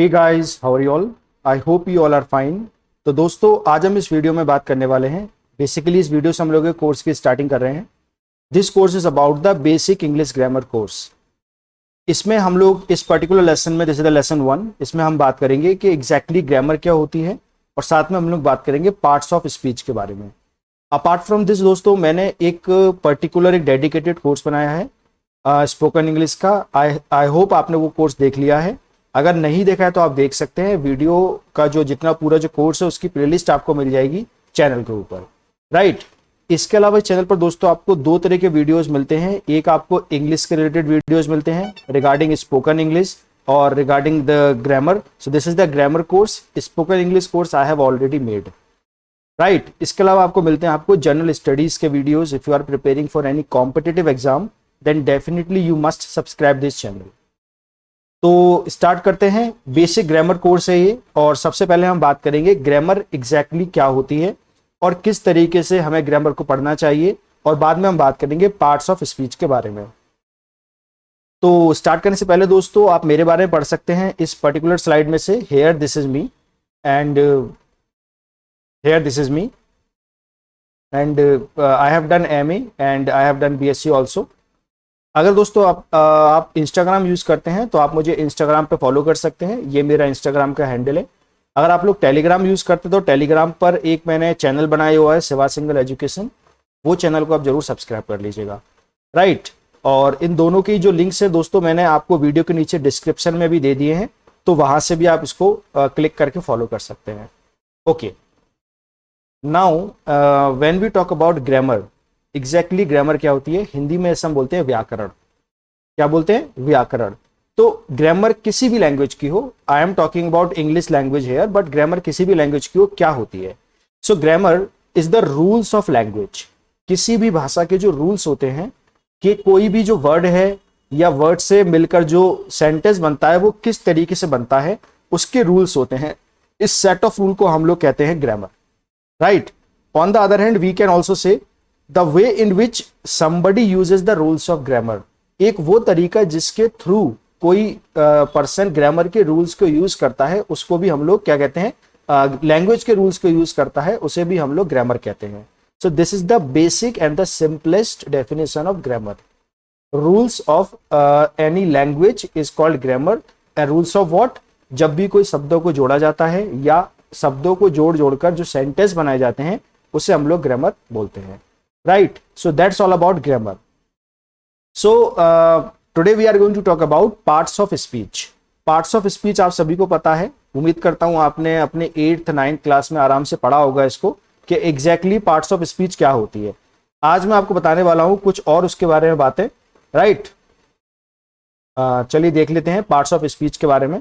Hey guys, how are you all? I hope you all are fine. तो दोस्तों, आज हम इस वीडियो में बात करने वाले हैं। बेसिकली इस वीडियो से हम लोग कोर्स की स्टार्टिंग कर रहे हैं। This course is about the basic English grammar course. इसमें हम लोग इस पर्टिकुलर लेसन में, जैसे द लेसन 1, इसमें हम बात करेंगे कि एग्जैक्टली ग्रामर क्या होती है, और साथ में हम लोग बात करेंगे पार्ट्स ऑफ स्पीच के बारे में। अपार्ट फ्रॉम दिस दोस्तों, मैंने एक पर्टिकुलर एक डेडिकेटेड कोर्स बनाया है स्पोकन इंग्लिश का। आई होप आपने वो कोर्स देख लिया है। अगर नहीं देखा है तो आप देख सकते हैं। वीडियो का जो जितना पूरा जो कोर्स है उसकी प्लेलिस्ट आपको मिल जाएगी चैनल के ऊपर, राइट। इसके अलावा इस चैनल पर दोस्तों आपको दो तरह के वीडियोस मिलते हैं। एक आपको इंग्लिश के रिलेटेड वीडियोस मिलते हैं रिगार्डिंग स्पोकन इंग्लिश और regarding the grammar. So this is the grammar course, spoken English course I have already made, right. इसके अलावा आपको मिलते हैं आपको जनरल स्टडीज के videos. If you are preparing for any competitive exam then definitely you must subscribe this channel. तो start करते हैं। बेसिक ग्रामर कोर्स है ये, और सबसे पहले हम बात करेंगे ग्रामर एग्जैक्टली क्या होती है और किस तरीके से हमें ग्रामर को पढ़ना चाहिए, और बाद में हम बात करेंगे पार्ट्स ऑफ स्पीच के बारे में। तो स्टार्ट करने से पहले दोस्तों आप मेरे बारे में पढ़ सकते हैं इस पर्टिकुलर स्लाइड में से। Here this is me and here this is me and I have done MA and I have done BSc also. अगर दोस्तों आप इंस्टाग्राम यूज करते हैं तो आप मुझे इंस्टाग्राम पे फॉलो कर सकते हैं। ये मेरा इंस्टाग्राम का हैंडल है। अगर आप लोग टेलीग्राम यूज करते हैं तो टेलीग्राम पर एक मैंने चैनल बनाया हुआ है, सेवा सिंगल एजुकेशन। वो चैनल को आप जरूर सब्सक्राइब कर लीजिएगा, राइट। और इन दोनों की जो लिंक्स है दोस्तों मैंने आपको वीडियो के नीचे डिस्क्रिप्शन में भी दे दिए हैं, तो वहां से भी आप इसको क्लिक करके फॉलो कर सकते हैं। Okay, now when we talk about grammar, exactly grammar क्या होती है? हिंदी में ऐसा हम बोलते हैं व्याकरण। क्या बोलते हैं? व्याकरण। तो ग्रामर किसी भी लैंग्वेज की हो, I am talking about English language here, but grammar किसी भी लैंग्वेज की हो क्या होती है? So grammar is the rules of language. किसी भी भाषा के जो रूल्स होते हैं कि कोई भी जो वर्ड है या वर्ड से मिलकर जो सेंटेंस बनता है वो किस तरीके से बनता है, उसके रूल्स होते हैं। इस सेट ऑफ रूल को हम लोग कहते हैं grammar, right. On the other hand we can also say the way in which somebody uses the rules of grammar। एक वो तरीका जिसके थ्रू कोई पर्सन ग्रामर के रूल्स को यूज करता है, उसको भी हम लोग क्या कहते हैं? लैंग्वेज के रूल्स को यूज करता है, उसे भी हम लोग ग्रामर कहते हैं। सो this is the basic and the simplest definition of grammar. Rules of any language is called grammar. And rules of what? जब भी कोई शब्दों को जोड़ा जाता है या शब्दों को जोड़ जोड़कर जो सेंटेंस बनाए जाते हैं उसे हम लोग ग्रामर बोलते हैं, right? So that's all about grammar. So today we are going to talk about parts of speech। parts of speech आप सभी को पता है, उम्मीद करता हूं आपने अपने 8th 9th क्लास में आराम से पढ़ा होगा इसको कि exactly parts of speech क्या होती है। आज मैं आपको बताने वाला हूं कुछ और उसके बारे में बातें, right? चलिए देख लेते हैं पार्ट्स ऑफ स्पीच के बारे में।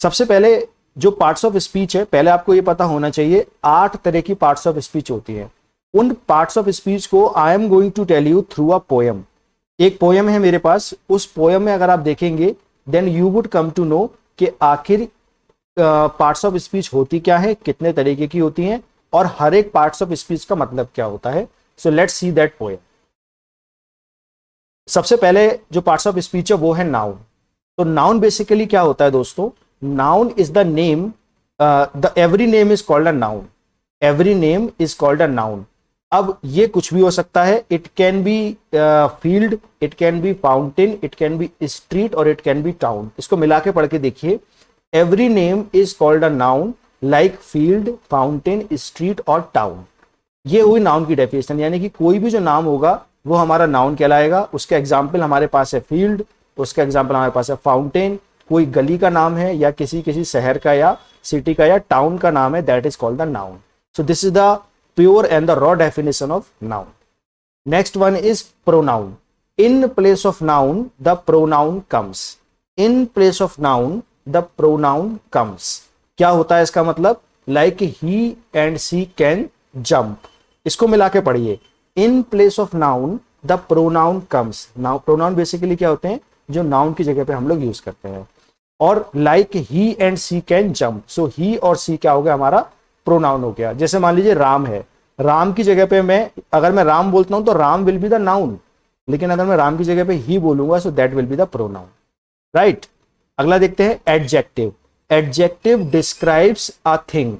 सबसे पहले जो पार्ट्स ऑफ स्पीच है, पहले आपको ये पता होना चाहिए 8 तरह की पार्ट्स ऑफ स्पीच होती है। उन पार्ट्स ऑफ स्पीच को I am going to tell you through a poem. एक पोयम है मेरे पास, उस पोयम में अगर आप देखेंगे then you would come to know कि आखिर पार्ट्स ऑफ स्पीच होती क्या है, कितने तरीके की होती हैं, और हर एक पार्ट्स ऑफ स्पीच का मतलब क्या होता है। So let's see that poem. सबसे पहले जो पार्ट्स ऑफ स्पीच है वो है नाउन। तो नाउन बेसिकली क्या होता है दोस्तों? Noun is the name, the every name is called a noun. Every name is called a noun. अब ये कुछ भी हो सकता है। It can be field, it can be fountain, it can be street, और इट कैन बी टाउन। इसको मिला के पढ़ के देखिए। Every name is called a noun like field, fountain, street और टाउन। ये हुई नाउन की डेफिनेशन, यानी कि कोई भी जो नाम होगा वो हमारा नाउन कहलाएगा। उसका एग्जाम्पल हमारे पास है फील्ड, उसका एग्जाम्पल हमारे पास है फाउंटेन। कोई गली का नाम है या किसी शहर का या सिटी का या टाउन का नाम है, that is called the noun. So this is the pure and the raw definition of noun. Next one is pronoun. In place of noun the pronoun comes. In place of noun the pronoun comes. क्या होता है इसका मतलब? Like he and she can jump. इसको मिला के पढ़िए। In place of noun the pronoun comes. Now pronoun basically क्या होते हैं? जो noun की जगह पे हम लोग यूज करते हैं। और like he and she can jump. So he और she क्या हो गया? हमारा प्रोनाउन हो गया। जैसे मान लीजिए राम है, राम की जगह पे अगर मैं राम बोलता हूं तो Ram will be the noun, लेकिन अगर मैं राम की जगह पे ही बोलूंगा so that will be the pronoun, right. अगला देखते हैं adjective. Adjective describes a thing,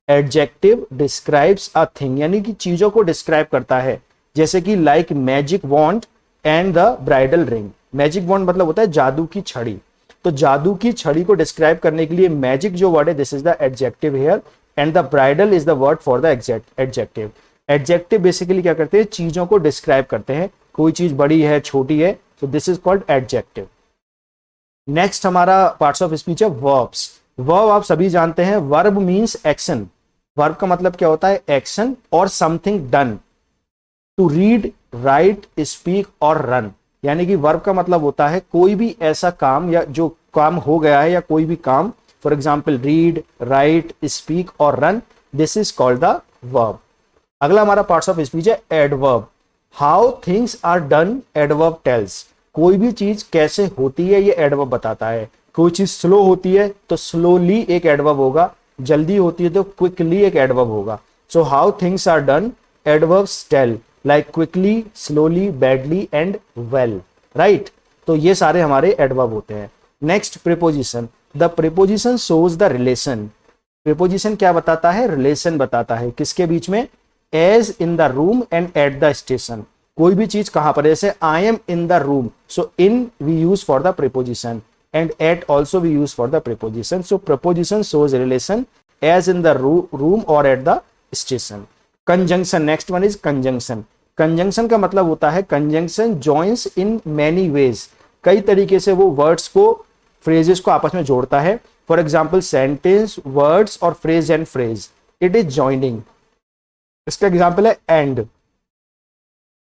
adjective describes a thing यानी कि चीजों को डिस्क्राइब करता है, जैसे कि like magic wand and the bridal ring. Magic wand मतलब होता है जादू की छड़ी, तो जादू की छड़ी को डिस्क्राइब करने के लिए मैजिक जो वर्ड है this is the adjective here, and the bridal is the word for the adjective. Adjective basically क्या करते हैं, चीजों को डिस्क्राइब करते हैं, कोई चीज बड़ी है छोटी है, so this is called adjective। Next हमारा पार्ट्स ऑफ स्पीच है वर्ब्स। वर्ब आप सभी जानते हैं, वर्ब मींस एक्शन। वर्ब का मतलब क्या होता है, एक्शन और something done, to read, write, speak और रन। यानी कि वर्ब का मतलब होता है कोई भी ऐसा काम या जो काम हो गया है या कोई भी काम, for example read, write, speak और run, this is called the verb. अगला हमारा पार्ट्स ऑफ स्पीच है adverb. How things are done adverb tells. कोई भी चीज कैसे होती है ये एडवर्ब बताता है। कोई चीज स्लो होती है तो स्लोली एक एडवर्ब होगा, जल्दी होती है तो क्विकली एक एडवर्ब होगा। So how things are done adverbs tell, like quickly, slowly, badly and well, right. तो ये सारे हमारे एडवर्ब होते हैं। Next preposition. The preposition shows the relation. Preposition क्या बताता है, रिलेशन बताता है, किसके बीच में, as in the room and at the station. कोई भी चीज कहां पर, जैसे I am in the room, so in we use for the preposition and eight also we use for the preposition. So preposition shows relation as in the room और at the station. Conjunction, next one is conjunction. Conjunction का मतलब होता है conjunction joins in many ways. कई तरीके से वो words को, फ्रेजेस को आपस में जोड़ता है। फॉर एग्जाम्पल सेंटेंस, वर्ड्स और phrase and phrase, it is joining. इसका एग्जाम्पल है एंड।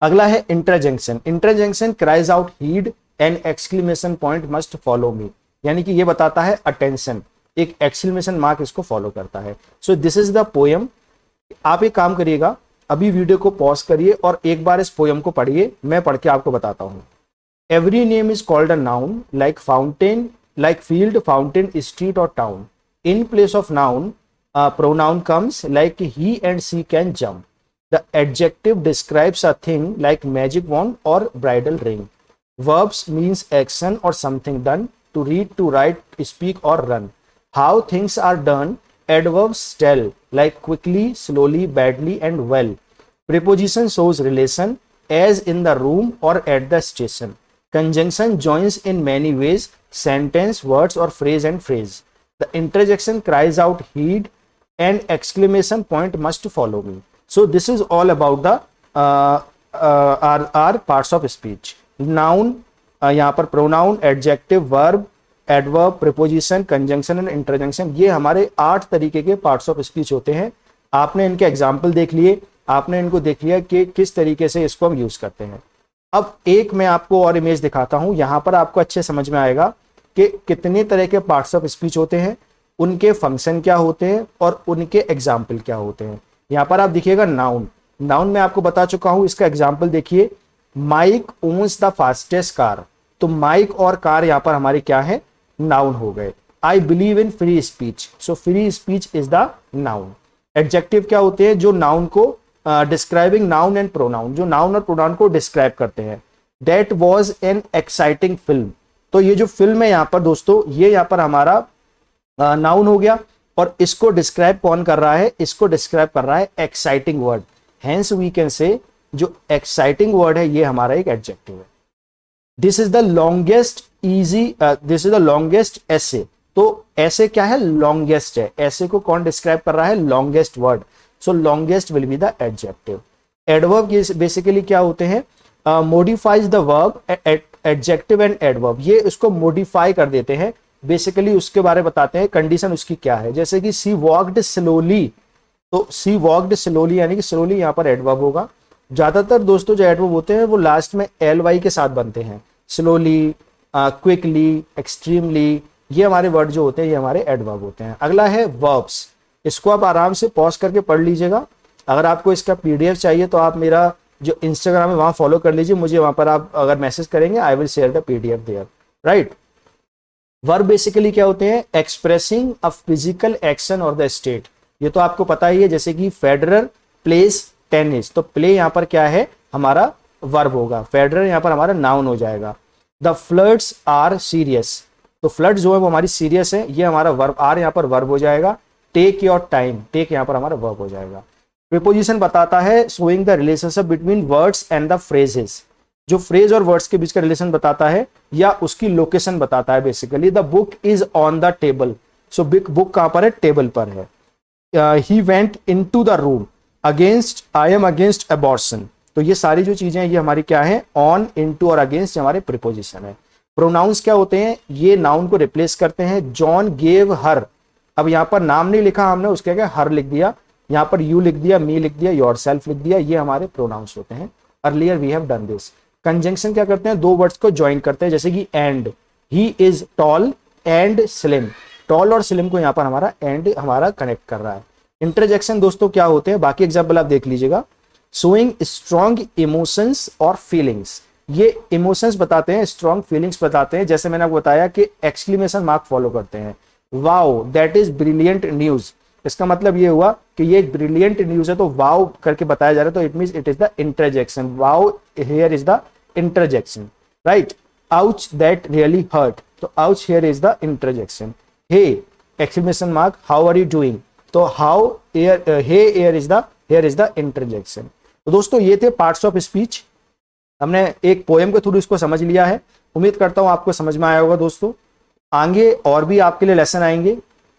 अगला है interjection. Interjection cries out heed and exclamation point must follow me, यानी कि ये बताता है अटेंशन, एक एक्सक्लेमेशन मार्क इसको फॉलो करता है। सो दिस इज द पोएम। आप एक काम करिएगा, अभी वीडियो को पॉज करिए और एक बार इस पोएम को पढ़िए, मैं पढ़ के आपको बताता हूं। Every name is called a noun, like fountain, like field, fountain, street और town. In place of noun pronoun comes, like he and she can jump. The adjective describes a thing like magic wand or bridal ring. Verbs means action or something done, to read, to write, speak or run. How things are done, adverbs tell, like quickly, slowly, badly and well. Preposition shows relation, as in the room or at the station. Conjunction joins in many ways, sentence, words or phrase and phrase. The interjection cries out heed and exclamation point must follow me. So this is all about the our parts of speech. Noun, यहाँ पर pronoun, adjective, verb, adverb, preposition, conjunction and interjection, ये हमारे 8 तरीके के parts of speech होते हैं। आपने इनके एग्जाम्पल देख लिए, आपने इनको देख लिया कि किस तरीके से इसको हम यूज करते हैं। अब एक मैं आपको और इमेज दिखाता हूं, यहां पर आपको अच्छे समझ में आएगा कि कितने तरह के पार्ट्स ऑफ स्पीच होते हैं, उनके फंक्शन क्या होते हैं और उनके एग्जाम्पल क्या होते हैं। यहाँ पर आप देखिएगा नाउन। नाउन में आपको बता चुका हूं, इसका एग्जाम्पल देखिए, Mike owns the fastest car. तो माइक और कार यहाँ पर हमारे क्या है, नाउन हो गए। I believe in free speech, so free speech is the noun. Adjective क्या होते हैं, जो नाउन को डिस्क्राइबिंग नाउन एंड प्रोनाउन, जो नाउन और प्रोनाउन को डिस्क्राइब करते हैं। That was an exciting film. तो ये जो फिल्म है यहाँ पर दोस्तों, ये यहाँ पर हमारा नाउन हो गया, और इसको डिस्क्राइब कौन कर रहा है, इसको डिस्क्राइब कर रहा है exciting word. Hence we can say जो एक्साइटिंग वर्ड है ये हमारा एक एडजेक्टिव है। This is the longest this is the longest ऐसे। तो ऐसे क्या है, लॉन्गेस्ट है। ऐसे को कौन डिस्क्राइब कर रहा है, longest word. So longest will be the adjective. Adverb basically क्या होते हैं, modifies the verb, adjective and adverb, ये इसको मॉडिफाई कर देते हैं। बेसिकली उसके बारे में बताते हैं, कंडीशन उसकी क्या है। जैसे कि सी वॉक्ड स्लोली, तो सी वॉक्ड स्लोली यानी कि स्लोली यहाँ पर एडवर्ब होगा। ज्यादातर दोस्तों जो एडवर्ब होते हैं वो लास्ट में ly के साथ बनते हैं। स्लोली, क्विकली, एक्सट्रीमली, ये हमारे वर्ड जो होते हैं ये हमारे एडवर्ब होते हैं। अगला है वर्ब्स। इसको आप आराम से पॉज करके पढ़ लीजिएगा। अगर आपको इसका PDF चाहिए तो आप मेरा जो इंस्टाग्राम है वहां फॉलो कर लीजिए, मुझे वहां पर आप अगर मैसेज करेंगे I will share the PDF there, right. Verb basically क्या होते हैं, एक्सप्रेसिंग अ फिजिकल एक्शन और द स्टेट। ये तो आपको पता ही है, जैसे कि फेडरर प्लेस टेनिस, तो प्ले यहाँ पर क्या है, हमारा वर्ब होगा। फेडरर यहाँ पर हमारा नाउन हो जाएगा। द फ्लड्स आर सीरियस, तो फ्लड जो है वो हमारी सीरियस है, ये हमारा वर्ब, आर यहाँ पर वर्ब हो जाएगा, टेक योर टाइम, टेक यहाँ पर हमारा वर्ब हो जाएगा। प्रीपोजिशन बताता है showing the relationship between words and the phrases, जो फ्रेज और वर्ड्स के बीच का रिलेशन बताता है या उसकी लोकेशन बताता है। Basically the book is on the table, so book कहाँ पर है, टेबल पर है। He went into the room, against, I am against abortion, तो ये सारी जो चीजें ये हमारी क्या है, ऑन, इनटू और अगेंस्ट हमारे प्रीपोजिशन है। प्रोनाउंस क्या होते हैं, ये नाउन को रिप्लेस करते हैं। जॉन गेव हर, अब यहाँ पर नाम नहीं लिखा हमने, उसके क्या हर लिख दिया, यहाँ पर यू लिख दिया, मी लिख दिया, योरसेल्फ लिख दिया, ये हमारे प्रोनाउंस होते हैं। Earlier we have done this. Conjunction क्या करते हैं, दो वर्ड्स को ज्वाइन करते हैं, जैसे कि and, he is tall and slim, tall और स्लिम को यहाँ पर हमारा एंड हमारा कनेक्ट कर रहा है। इंटरजेक्शन दोस्तों क्या होते हैं, बाकी एग्जाम्पल आप देख लीजिएगा। शोइंग स्ट्रॉन्ग इमोशंस और फीलिंग्स, ये इमोशंस बताते हैं, स्ट्रॉन्ग फीलिंग्स बताते हैं। जैसे मैंने आपको बताया कि एक्सक्लेमेशन मार्क फॉलो करते हैं, wow that is brilliant news, इसका मतलब ये हुआ कि ये एक ब्रिलियंट न्यूज है, तो वाओ करके बताया जा रहा है, तो it means it is the interjection, wow here is the interjection, right. Ouch that really hurt, तो ouch here is the interjection. Hey exclamation mark, how are you doing, तो how are, hey are is the, here is the interjection. तो दोस्तों ये थे parts of speech, हमने एक poem के through इसको समझ लिया है। उम्मीद करता हूं आपको समझ में आया होगा दोस्तों। आगे और भी आपके लिए लेसन आएंगे,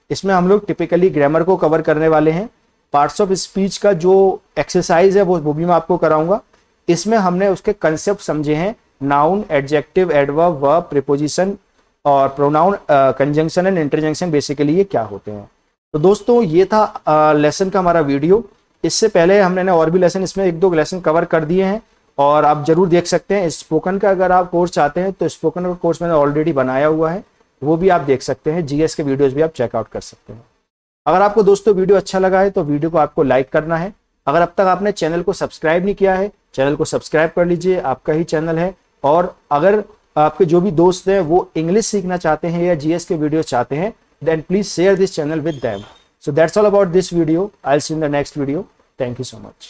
इसमें हम लोग टिपिकली ग्रामर को कवर करने वाले हैं। पार्ट्स ऑफ स्पीच का जो एक्सरसाइज है वो भी मैं आपको कराऊंगा। इसमें हमने उसके कंसेप्ट समझे हैं, noun, adjective, adverb, verb, preposition और pronoun, conjunction and interjection basically ये क्या होते हैं। तो दोस्तों ये था लेसन का हमारा वीडियो। इससे पहले हमने और भी लेसन, इसमें एक दो लेसन कवर कर दिए हैं और आप जरूर देख सकते हैं। स्पोकन का अगर आप कोर्स चाहते हैं तो स्पोकन का कोर्स मैंने ऑलरेडी बनाया हुआ है, वो भी आप देख सकते हैं। जीएस के वीडियोस भी आप चेकआउट कर सकते हैं। अगर आपको दोस्तों वीडियो अच्छा लगा है तो वीडियो को आपको लाइक करना है। अगर अब तक आपने चैनल को सब्सक्राइब नहीं किया है, चैनल को सब्सक्राइब कर लीजिए, आपका ही चैनल है। और अगर आपके जो भी दोस्त हैं वो इंग्लिश सीखना चाहते हैं या जीएस के वीडियो चाहते हैं, then please share this channel with them. So that's all about this video. I'll see you in the next video. Thank you so much.